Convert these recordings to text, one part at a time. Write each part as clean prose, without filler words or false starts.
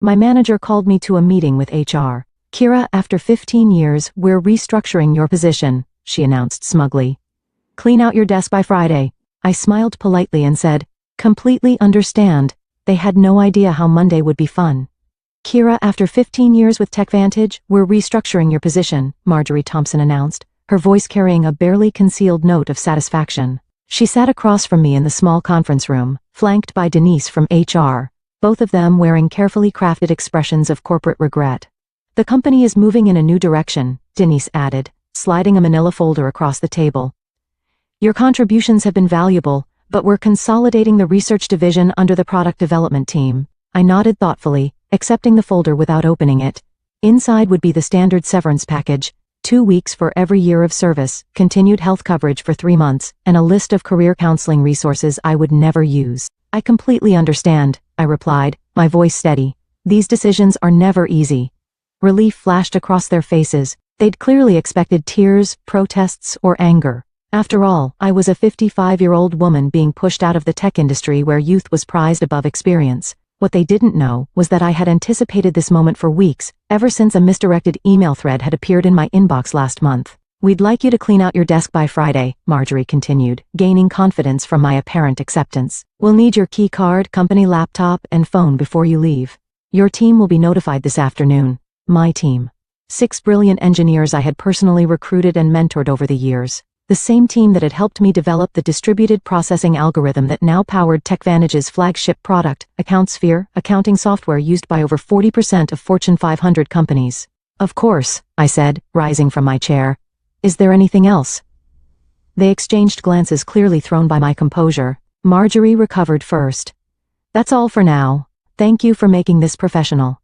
My manager called me to a meeting with HR. "Kira, after 15 years, we're restructuring your position," she announced smugly. "Clean out your desk by Friday." I smiled politely and said, "Completely understand." They had no idea how Monday would be fun. "Kira, after 15 years with TechVantage, we're restructuring your position," Marjorie Thompson announced, her voice carrying a barely concealed note of satisfaction. She sat across from me in the small conference room, flanked by Denise from HR, both of them wearing carefully crafted expressions of corporate regret. "The company is moving in a new direction," Denise added, sliding a manila folder across the table. "Your contributions have been valuable, but we're consolidating the research division under the product development team." I nodded thoughtfully, accepting the folder without opening it. Inside would be the standard severance package, 2 weeks for every year of service, continued health coverage for 3 months, and a list of career counseling resources I would never use. "I completely understand," I replied, my voice steady. "These decisions are never easy." Relief flashed across their faces. They'd clearly expected tears, protests, or anger. After all, I was a 55-year-old woman being pushed out of the tech industry where youth was prized above experience. What they didn't know was that I had anticipated this moment for weeks, ever since a misdirected email thread had appeared in my inbox last month. "We'd like you to clean out your desk by Friday," Marjorie continued, gaining confidence from my apparent acceptance. "We'll need your key card, company laptop, and phone before you leave. Your team will be notified this afternoon." My team. 6 brilliant engineers I had personally recruited and mentored over the years. The same team that had helped me develop the distributed processing algorithm that now powered TechVantage's flagship product, AccountSphere, accounting software used by over 40% of Fortune 500 companies. "Of course," I said, rising from my chair. "Is there anything else?" They exchanged glances clearly thrown by my composure. Marjorie recovered first. "That's all for now. Thank you for making this professional."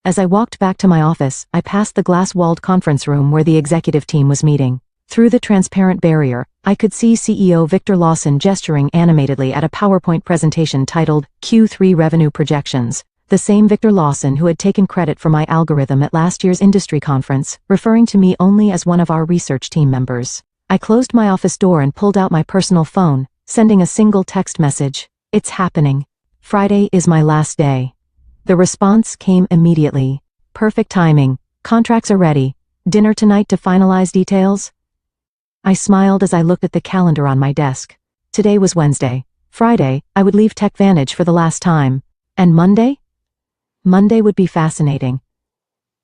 As I walked back to my office, I passed the glass-walled conference room where the executive team was meeting. Through the transparent barrier, I could see CEO Victor Lawson gesturing animatedly at a PowerPoint presentation titled Q3 Revenue Projections, the same Victor Lawson who had taken credit for my algorithm at last year's industry conference, referring to me only as one of our research team members. I closed my office door and pulled out my personal phone, sending a single text message. "It's happening. Friday is my last day." The response came immediately. "Perfect timing. Contracts are ready. Dinner tonight to finalize details?" I smiled as I looked at the calendar on my desk. Today was Wednesday. Friday, I would leave TechVantage for the last time. And Monday? Monday would be fascinating.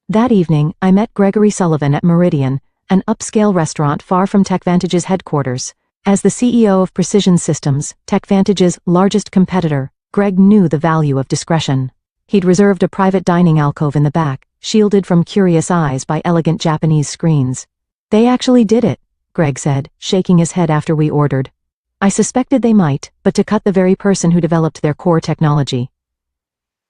That evening, I met Gregory Sullivan at Meridian, an upscale restaurant far from TechVantage's headquarters. As the CEO of Precision Systems, TechVantage's largest competitor, Greg knew the value of discretion. He'd reserved a private dining alcove in the back, shielded from curious eyes by elegant Japanese screens. "They actually did it," Greg said, shaking his head after we ordered. "I suspected they might, but to cut the very person who developed their core technology."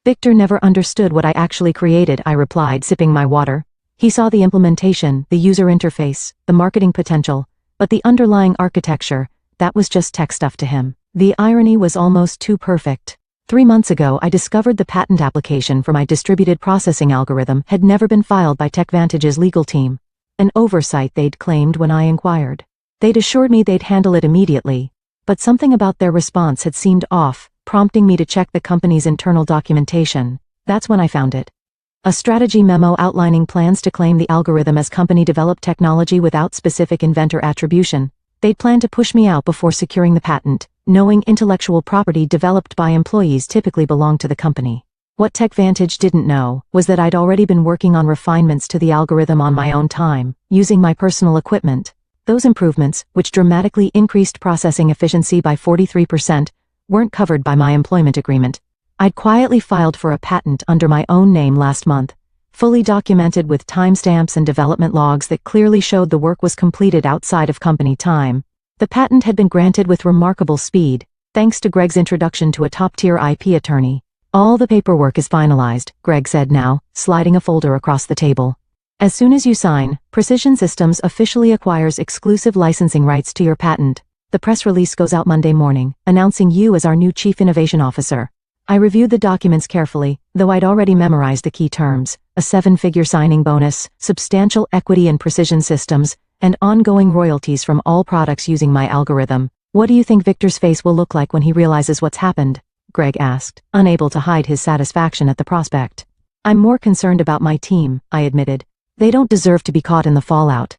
"Victor never understood what I actually created," I replied, sipping my water. "He saw the implementation, the user interface, the marketing potential, but the underlying architecture, that was just tech stuff to him." The irony was almost too perfect. 3 months ago, I discovered the patent application for my distributed processing algorithm had never been filed by TechVantage's legal team. An oversight they'd claimed when I inquired. They'd assured me they'd handle it immediately, but something about their response had seemed off, prompting me to check the company's internal documentation. That's when I found it. A strategy memo outlining plans to claim the algorithm as company-developed technology without specific inventor attribution. They'd planned to push me out before securing the patent, knowing intellectual property developed by employees typically belonged to the company. What TechVantage didn't know was that I'd already been working on refinements to the algorithm on my own time, using my personal equipment. Those improvements, which dramatically increased processing efficiency by 43%, weren't covered by my employment agreement. I'd quietly filed for a patent under my own name last month, fully documented with timestamps and development logs that clearly showed the work was completed outside of company time. The patent had been granted with remarkable speed, thanks to Greg's introduction to a top-tier IP attorney. "All the paperwork is finalized," Greg said now, sliding a folder across the table. "As soon as you sign, Precision Systems officially acquires exclusive licensing rights to your patent. The press release goes out Monday morning, announcing you as our new Chief Innovation Officer." I reviewed the documents carefully, though I'd already memorized the key terms: a 7-figure signing bonus, substantial equity in Precision Systems, and ongoing royalties from all products using my algorithm. "What do you think Victor's face will look like when he realizes what's happened?" Greg asked, unable to hide his satisfaction at the prospect. I'm more concerned about my team, I admitted. They don't deserve to be caught in the fallout.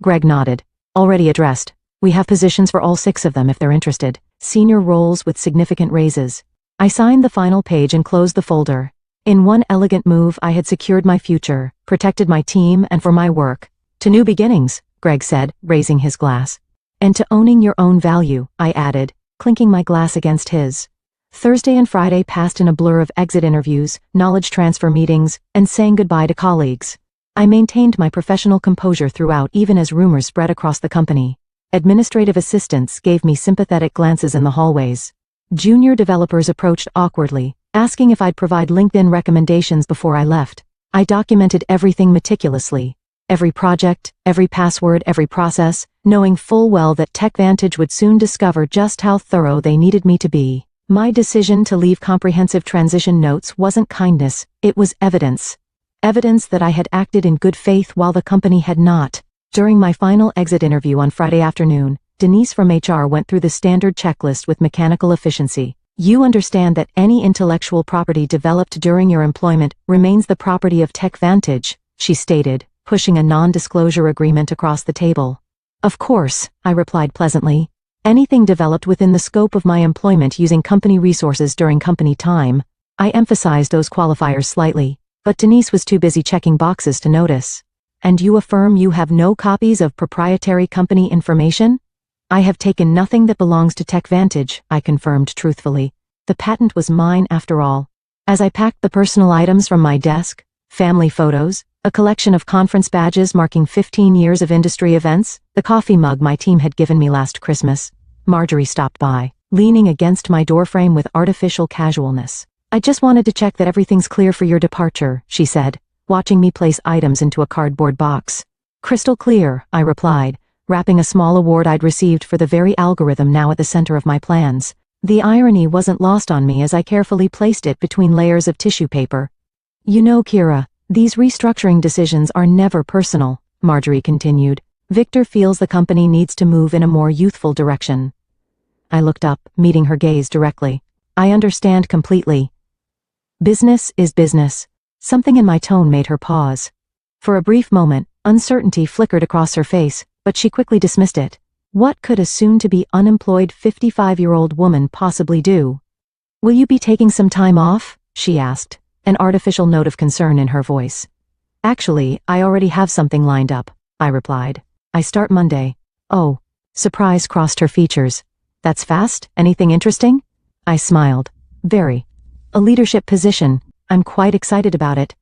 Greg nodded. Already addressed. We have positions for all 6 of them if they're interested. Senior roles with significant raises. I signed the final page and closed the folder. In one elegant move, I had secured my future, protected my team, and for my work. To new beginnings, Greg said, raising his glass. And to owning your own value, I added, clinking my glass against his. Thursday and Friday passed in a blur of exit interviews, knowledge transfer meetings, and saying goodbye to colleagues. I maintained my professional composure throughout, even as rumors spread across the company. Administrative assistants gave me sympathetic glances in the hallways. Junior developers approached awkwardly, asking if I'd provide LinkedIn recommendations before I left. I documented everything meticulously. Every project, every password, every process, knowing full well that TechVantage would soon discover just how thorough they needed me to be. My decision to leave comprehensive transition notes wasn't kindness, it was evidence. Evidence that I had acted in good faith while the company had not. During my final exit interview on Friday afternoon, Denise from HR went through the standard checklist with mechanical efficiency. You understand that any intellectual property developed during your employment remains the property of TechVantage, she stated, pushing a non-disclosure agreement across the table. Of course, I replied pleasantly. Anything developed within the scope of my employment using company resources during company time. I emphasized those qualifiers slightly, but Denise was too busy checking boxes to notice. And you affirm you have no copies of proprietary company information? I have taken nothing that belongs to TechVantage, I confirmed truthfully. The patent was mine after all. As I packed the personal items from my desk, family photos, a collection of conference badges marking 15 years of industry events, the coffee mug my team had given me last Christmas, Marjorie stopped by, leaning against my doorframe with artificial casualness. I just wanted to check that everything's clear for your departure, she said, watching me place items into a cardboard box. Crystal clear, I replied, wrapping a small award I'd received for the very algorithm now at the center of my plans. The irony wasn't lost on me as I carefully placed it between layers of tissue paper. You know, Kira, these restructuring decisions are never personal, Marjorie continued. Victor feels the company needs to move in a more youthful direction. I looked up, meeting her gaze directly. I understand completely. Business is business. Something in my tone made her pause. For a brief moment, uncertainty flickered across her face, but she quickly dismissed it. What could a soon-to-be unemployed 55-year-old woman possibly do? Will you be taking some time off? She asked, an artificial note of concern in her voice. Actually, I already have something lined up, I replied. I start Monday. Oh. Surprise crossed her features. That's fast? Anything interesting? I smiled. Very. A leadership position. I'm quite excited about it.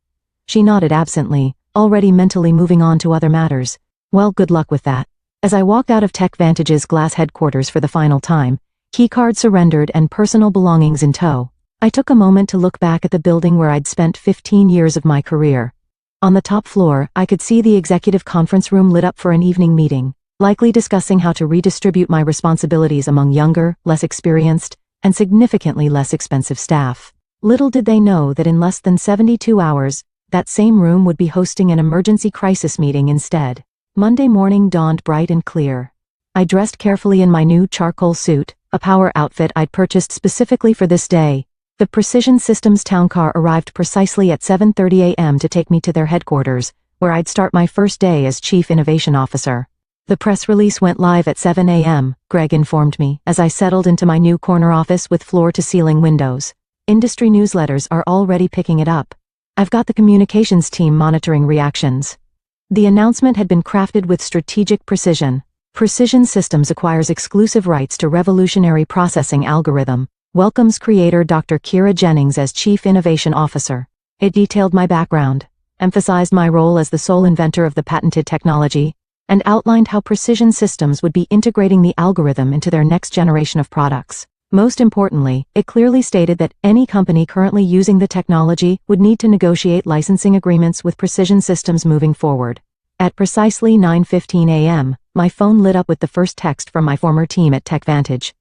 She nodded absently, already mentally moving on to other matters. Well, good luck with that. As I walked out of TechVantage's glass headquarters for the final time, keycard surrendered and personal belongings in tow, I took a moment to look back at the building where I'd spent 15 years of my career. On the top floor, I could see the executive conference room lit up for an evening meeting, likely discussing how to redistribute my responsibilities among younger, less experienced, and significantly less expensive staff. Little did they know that in less than 72 hours, that same room would be hosting an emergency crisis meeting instead. Monday morning dawned bright and clear. I dressed carefully in my new charcoal suit, a power outfit I'd purchased specifically for this day. The Precision Systems town car arrived precisely at 7:30 a.m. to take me to their headquarters, where I'd start my first day as Chief Innovation Officer. The press release went live at 7 a.m., Greg informed me, as I settled into my new corner office with floor-to-ceiling windows. Industry newsletters are already picking it up. I've got the communications team monitoring reactions. The announcement had been crafted with strategic precision. Precision Systems acquires exclusive rights to revolutionary processing algorithm, welcomes creator Dr. Kira Jennings as Chief Innovation Officer. It detailed my background, emphasized my role as the sole inventor of the patented technology, and outlined how Precision Systems would be integrating the algorithm into their next generation of products. Most importantly, it clearly stated that any company currently using the technology would need to negotiate licensing agreements with Precision Systems moving forward. At precisely 9:15 a.m., my phone lit up with the first text from my former team at TechVantage.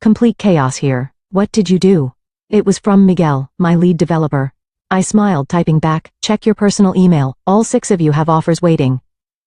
Complete chaos here. What did you do? It was from Miguel, my lead developer. I smiled, typing back, check your personal email, all 6 of you have offers waiting.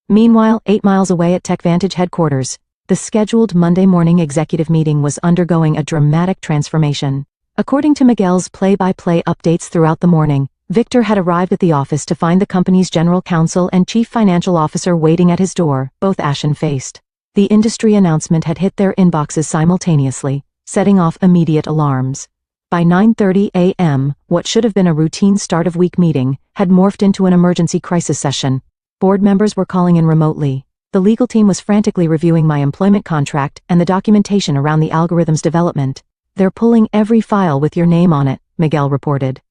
Meanwhile, 8 miles away at TechVantage headquarters, the scheduled Monday morning executive meeting was undergoing a dramatic transformation. According to Miguel's play-by-play updates throughout the morning, Victor had arrived at the office to find the company's general counsel and chief financial officer waiting at his door, both ashen-faced. The industry announcement had hit their inboxes simultaneously, setting off immediate alarms. By 9:30 a.m., what should have been a routine start-of-week meeting had morphed into an emergency crisis session. Board members were calling in remotely. The legal team was frantically reviewing my employment contract and the documentation around the algorithm's development. "They're pulling every file with your name on it," Miguel reported.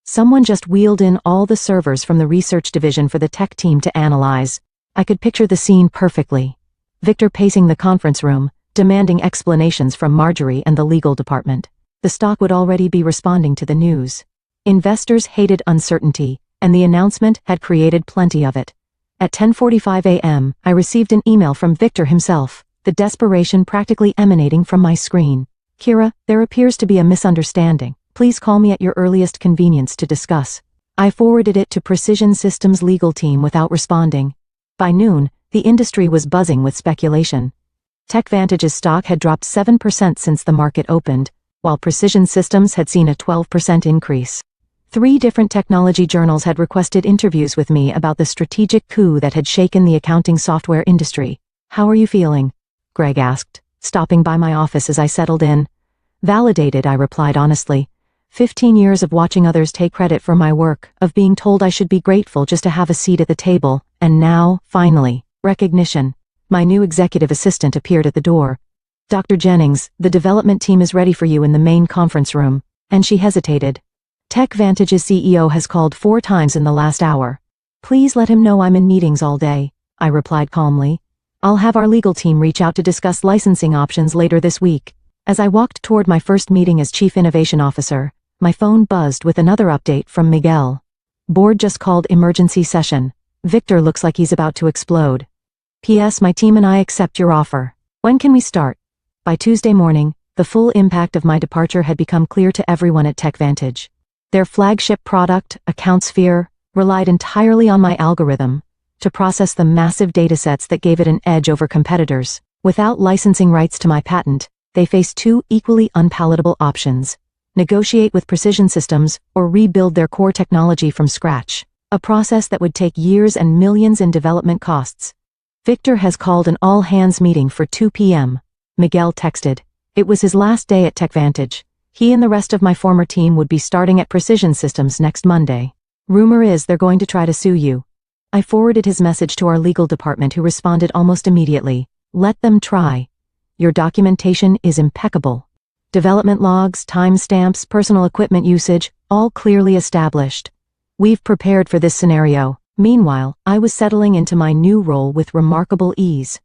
Someone just wheeled in all the servers from the research division for the tech team to analyze. I could picture the scene perfectly. Victor pacing the conference room, demanding explanations from Marjorie and the legal department. The stock would already be responding to the news. Investors hated uncertainty, and the announcement had created plenty of it. At 10:45 a.m., I received an email from Victor himself, the desperation practically emanating from my screen. "Kira, there appears to be a misunderstanding. Please call me at your earliest convenience to discuss." I forwarded it to Precision Systems' legal team without responding. By noon, the industry was buzzing with speculation. TechVantage's stock had dropped 7% since the market opened, while Precision Systems had seen a 12% increase. 3 different technology journals had requested interviews with me about the strategic coup that had shaken the accounting software industry. "How are you feeling?" Greg asked, stopping by my office as I settled in. "Validated," I replied honestly. 15 years of watching others take credit for my work, of being told I should be grateful just to have a seat at the table, and now, finally, recognition. My new executive assistant appeared at the door. "Dr. Jennings, the development team is ready for you in the main conference room," and she hesitated. "TechVantage's CEO has called 4 times in the last hour. Please let him know I'm in meetings all day," I replied calmly. "I'll have our legal team reach out to discuss licensing options later this week." As I walked toward my first meeting as Chief Innovation Officer, my phone buzzed with another update from Miguel. "Board just called emergency session. Victor looks like he's about to explode. P.S. My team and I accept your offer. When can we start?" By Tuesday morning, the full impact of my departure had become clear to everyone at TechVantage. Their flagship product, AccountSphere, relied entirely on my algorithm to process the massive datasets that gave it an edge over competitors. Without licensing rights to my patent, they faced 2 equally unpalatable options: negotiate with Precision Systems or rebuild their core technology from scratch, a process that would take years and millions in development costs. "Victor has called an all-hands meeting for 2 p.m., Miguel texted. It was his last day at TechVantage. He and the rest of my former team would be starting at Precision Systems next Monday. "Rumor is they're going to try to sue you." I forwarded his message to our legal department, who responded almost immediately. "Let them try. Your documentation is impeccable. Development logs, timestamps, personal equipment usage, all clearly established. We've prepared for this scenario." Meanwhile, I was settling into my new role with remarkable ease.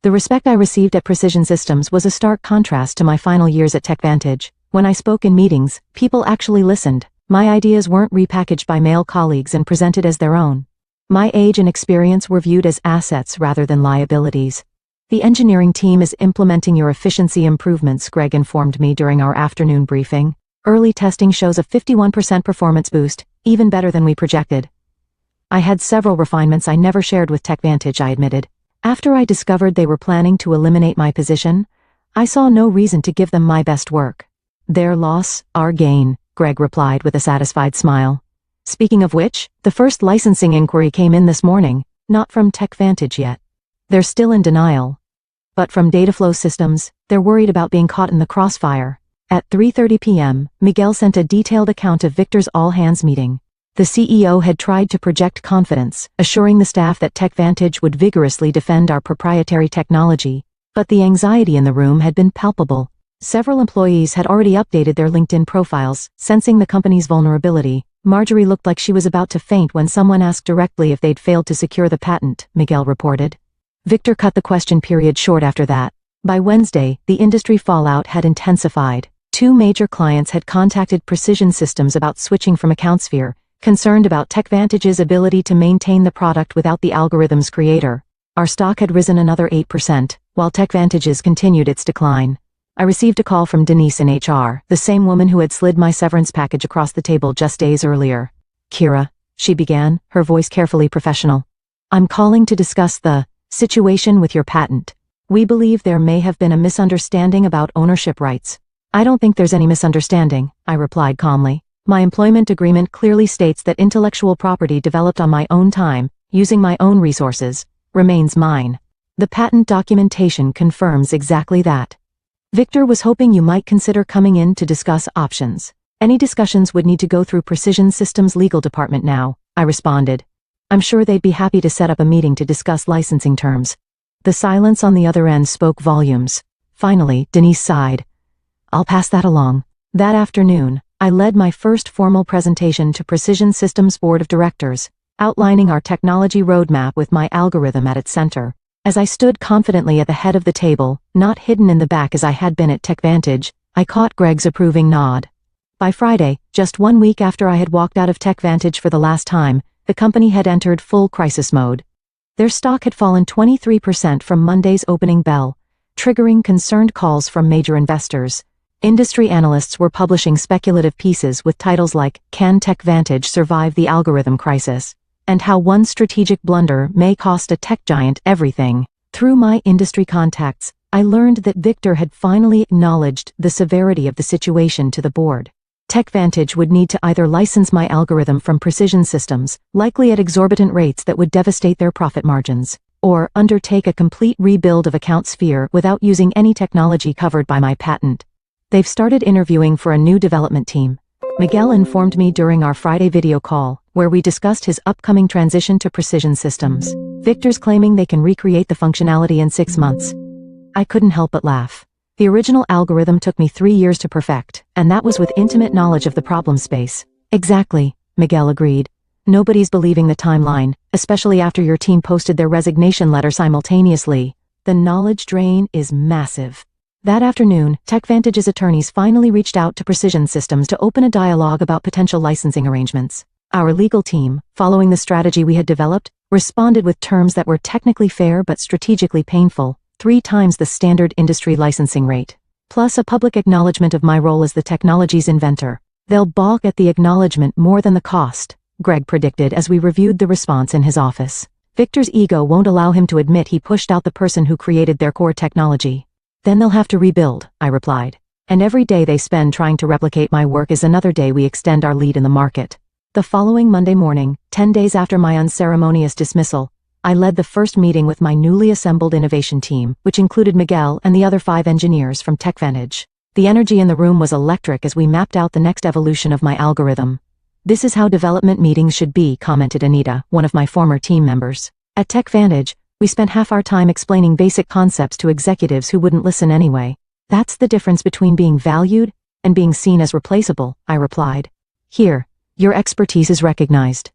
The respect I received at Precision Systems was a stark contrast to my final years at TechVantage. When I spoke in meetings, people actually listened. My ideas weren't repackaged by male colleagues and presented as their own. My age and experience were viewed as assets rather than liabilities. "The engineering team is implementing your efficiency improvements," Greg informed me during our afternoon briefing. "Early testing shows a 51% performance boost, even better than we projected." I had several refinements I never shared with TechVantage, I admitted. After I discovered they were planning to eliminate my position, I saw no reason to give them my best work. "Their loss, our gain," Greg replied with a satisfied smile. Speaking of which, the first licensing inquiry came in this morning, not from TechVantage yet. They're still in denial. But from Dataflow Systems, they're worried about being caught in the crossfire. At 3:30 p.m., Miguel sent a detailed account of Victor's all-hands meeting. The CEO had tried to project confidence, assuring the staff that TechVantage would vigorously defend our proprietary technology, but the anxiety in the room had been palpable. Several employees had already updated their LinkedIn profiles, sensing the company's vulnerability. Marjorie looked like she was about to faint when someone asked directly if they'd failed to secure the patent, Miguel reported. Victor cut the question period short after that. By Wednesday, the industry fallout had intensified. 2 major clients had contacted Precision Systems about switching from AccountSphere, concerned about TechVantage's ability to maintain the product without the algorithm's creator. Our stock had risen another 8%, while TechVantage's continued its decline. I received a call from Denise in HR, the same woman who had slid my severance package across the table just days earlier. "Kira," she began, her voice carefully professional. "I'm calling to discuss the situation with your patent. We believe there may have been a misunderstanding about ownership rights." "I don't think there's any misunderstanding," I replied calmly. My employment agreement clearly states that intellectual property developed on my own time, using my own resources, remains mine. The patent documentation confirms exactly that. Victor was hoping you might consider coming in to discuss options. Any discussions would need to go through Precision Systems' legal department now, I responded. I'm sure they'd be happy to set up a meeting to discuss licensing terms. The silence on the other end spoke volumes. Finally, Denise sighed. I'll pass that along. That afternoon, I led my first formal presentation to Precision Systems' board of directors, outlining our technology roadmap with my algorithm at its center. As I stood confidently at the head of the table, not hidden in the back as I had been at TechVantage, I caught Greg's approving nod. By Friday, just 1 week after I had walked out of TechVantage for the last time, the company had entered full crisis mode. Their stock had fallen 23% from Monday's opening bell, triggering concerned calls from major investors. Industry analysts were publishing speculative pieces with titles like "Can TechVantage Survive the Algorithm Crisis?" and "How One Strategic Blunder May Cost a Tech Giant Everything." Through my industry contacts, I learned that Victor had finally acknowledged the severity of the situation to the board. TechVantage would need to either license my algorithm from Precision Systems, likely at exorbitant rates that would devastate their profit margins, or undertake a complete rebuild of account sphere without using any technology covered by my patent. They've started interviewing for a new development team. Miguel informed me during our Friday video call, where we discussed his upcoming transition to Precision Systems. Victor's claiming they can recreate the functionality in 6 months. I couldn't help but laugh. The original algorithm took me 3 years to perfect, and that was with intimate knowledge of the problem space. Exactly, Miguel agreed. Nobody's believing the timeline, especially after your team posted their resignation letter simultaneously. The knowledge drain is massive. That afternoon, TechVantage's attorneys finally reached out to Precision Systems to open a dialogue about potential licensing arrangements. Our legal team, following the strategy we had developed, responded with terms that were technically fair but strategically painful, 3 times the standard industry licensing rate. Plus a public acknowledgement of my role as the technology's inventor. They'll balk at the acknowledgement more than the cost, Greg predicted as we reviewed the response in his office. Victor's ego won't allow him to admit he pushed out the person who created their core technology. Then they'll have to rebuild, I replied. And every day they spend trying to replicate my work is another day we extend our lead in the market. The following Monday morning, 10 days after my unceremonious dismissal, I led the first meeting with my newly assembled innovation team, which included Miguel and the other 5 engineers from TechVantage. The energy in the room was electric as we mapped out the next evolution of my algorithm. This is how development meetings should be, commented Anita, one of my former team members. At TechVantage, we spent half our time explaining basic concepts to executives who wouldn't listen anyway. That's the difference between being valued and being seen as replaceable, I replied. Here, your expertise is recognized.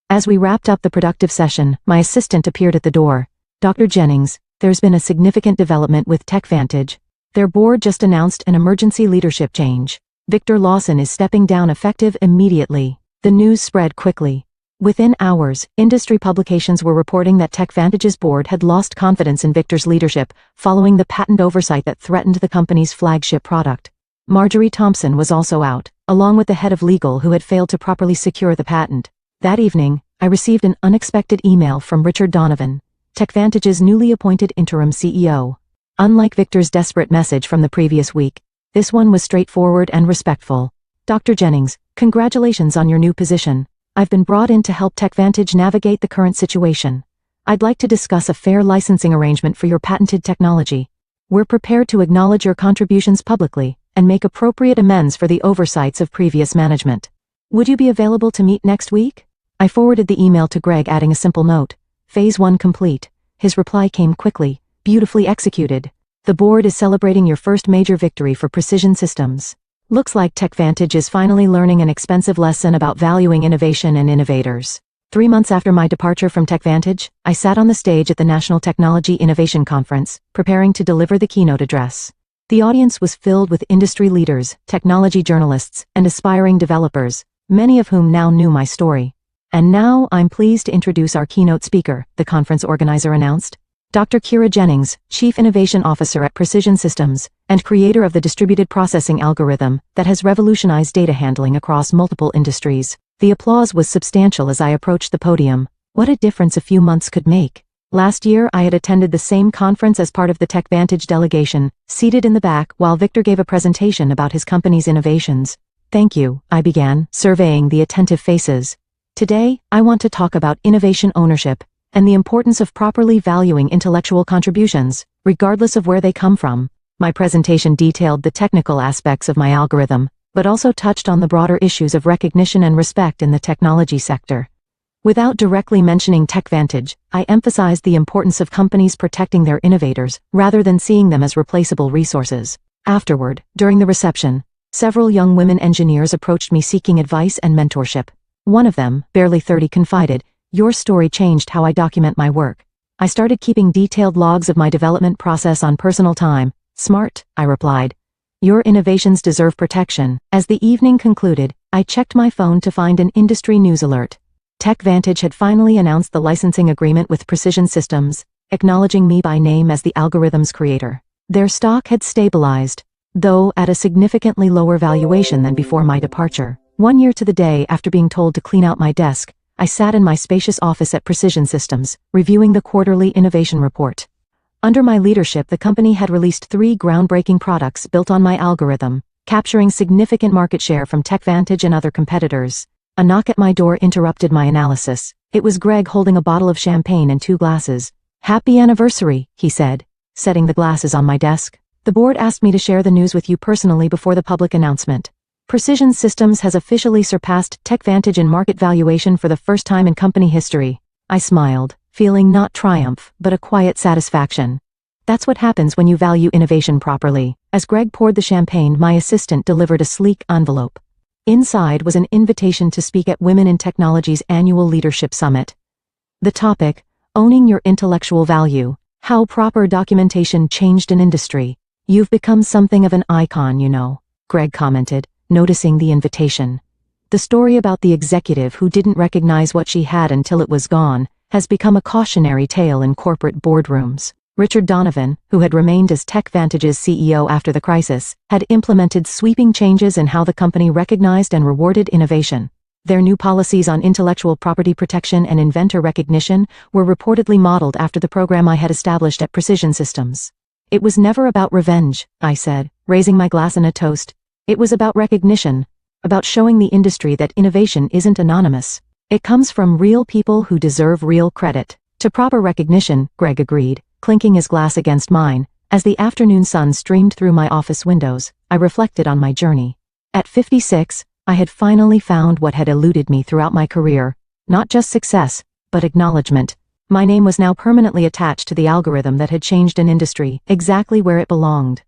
As we wrapped up the productive session, my assistant appeared at the door. Dr. Jennings, there's been a significant development with TechVantage. Their board just announced an emergency leadership change. Victor Lawson is stepping down effective immediately. The news spread quickly. Within hours, industry publications were reporting that TechVantage's board had lost confidence in Victor's leadership following the patent oversight that threatened the company's flagship product. Marjorie Thompson was also out, along with the head of legal who had failed to properly secure the patent. That evening, I received an unexpected email from Richard Donovan, TechVantage's newly appointed interim CEO. Unlike Victor's desperate message from the previous week, this one was straightforward and respectful. Dr. Jennings, congratulations on your new position. I've been brought in to help TechVantage navigate the current situation. I'd like to discuss a fair licensing arrangement for your patented technology. We're prepared to acknowledge your contributions publicly and make appropriate amends for the oversights of previous management. Would you be available to meet next week? I forwarded the email to Greg, adding a simple note. Phase 1 complete. His reply came quickly, beautifully executed. The board is celebrating your first major victory for Precision Systems. Looks like TechVantage is finally learning an expensive lesson about valuing innovation and innovators. 3 months after my departure from TechVantage, I sat on the stage at the National Technology Innovation Conference, preparing to deliver the keynote address. The audience was filled with industry leaders, technology journalists, and aspiring developers, many of whom now knew my story. And now I'm pleased to introduce our keynote speaker, the conference organizer announced. Dr. Kira Jennings, Chief Innovation Officer at Precision Systems, and creator of the distributed processing algorithm that has revolutionized data handling across multiple industries. The applause was substantial as I approached the podium. What a difference a few months could make. Last year I had attended the same conference as part of the TechVantage delegation, seated in the back while Victor gave a presentation about his company's innovations. Thank you, I began, surveying the attentive faces. Today, I want to talk about innovation ownership and the importance of properly valuing intellectual contributions, regardless of where they come from. My presentation detailed the technical aspects of my algorithm, but also touched on the broader issues of recognition and respect in the technology sector. Without directly mentioning TechVantage, I emphasized the importance of companies protecting their innovators rather than seeing them as replaceable resources. Afterward, during the reception, several young women engineers approached me seeking advice and mentorship. One of them, barely 30, confided, "Your story changed how I document my work. I started keeping detailed logs of my development process on personal time." "Smart," I replied. "Your innovations deserve protection." As the evening concluded, I checked my phone to find an industry news alert. TechVantage had finally announced the licensing agreement with Precision Systems, acknowledging me by name as the algorithm's creator. Their stock had stabilized, though at a significantly lower valuation than before my departure. 1 year to the day after being told to clean out my desk, I sat in my spacious office at Precision Systems, reviewing the quarterly innovation report. Under my leadership, the company had released 3 groundbreaking products built on my algorithm, capturing significant market share from TechVantage and other competitors. A knock at my door interrupted my analysis. It was Greg holding a bottle of champagne and 2 glasses. "Happy anniversary," he said, setting the glasses on my desk. "The board asked me to share the news with you personally before the public announcement. Precision Systems has officially surpassed TechVantage in market valuation for the first time in company history." I smiled, feeling not triumph, but a quiet satisfaction. That's what happens when you value innovation properly. As Greg poured the champagne, my assistant delivered a sleek envelope. Inside was an invitation to speak at Women in Technology's annual leadership summit. The topic, Owning Your Intellectual Value, How Proper Documentation Changed an Industry. "You've become something of an icon, you know," Greg commented, noticing the invitation. "The story about the executive who didn't recognize what she had until it was gone has become a cautionary tale in corporate boardrooms." Richard Donovan, who had remained as TechVantage's CEO after the crisis, had implemented sweeping changes in how the company recognized and rewarded innovation. Their new policies on intellectual property protection and inventor recognition were reportedly modeled after the program I had established at Precision Systems. "It was never about revenge," I said, raising my glass in a toast. "It was about recognition, about showing the industry that innovation isn't anonymous. It comes from real people who deserve real credit." "To proper recognition," Greg agreed, clinking his glass against mine. As the afternoon sun streamed through my office windows, I reflected on my journey. At 56, I had finally found what had eluded me throughout my career, not just success, but acknowledgement. My name was now permanently attached to the algorithm that had changed an industry, exactly where it belonged.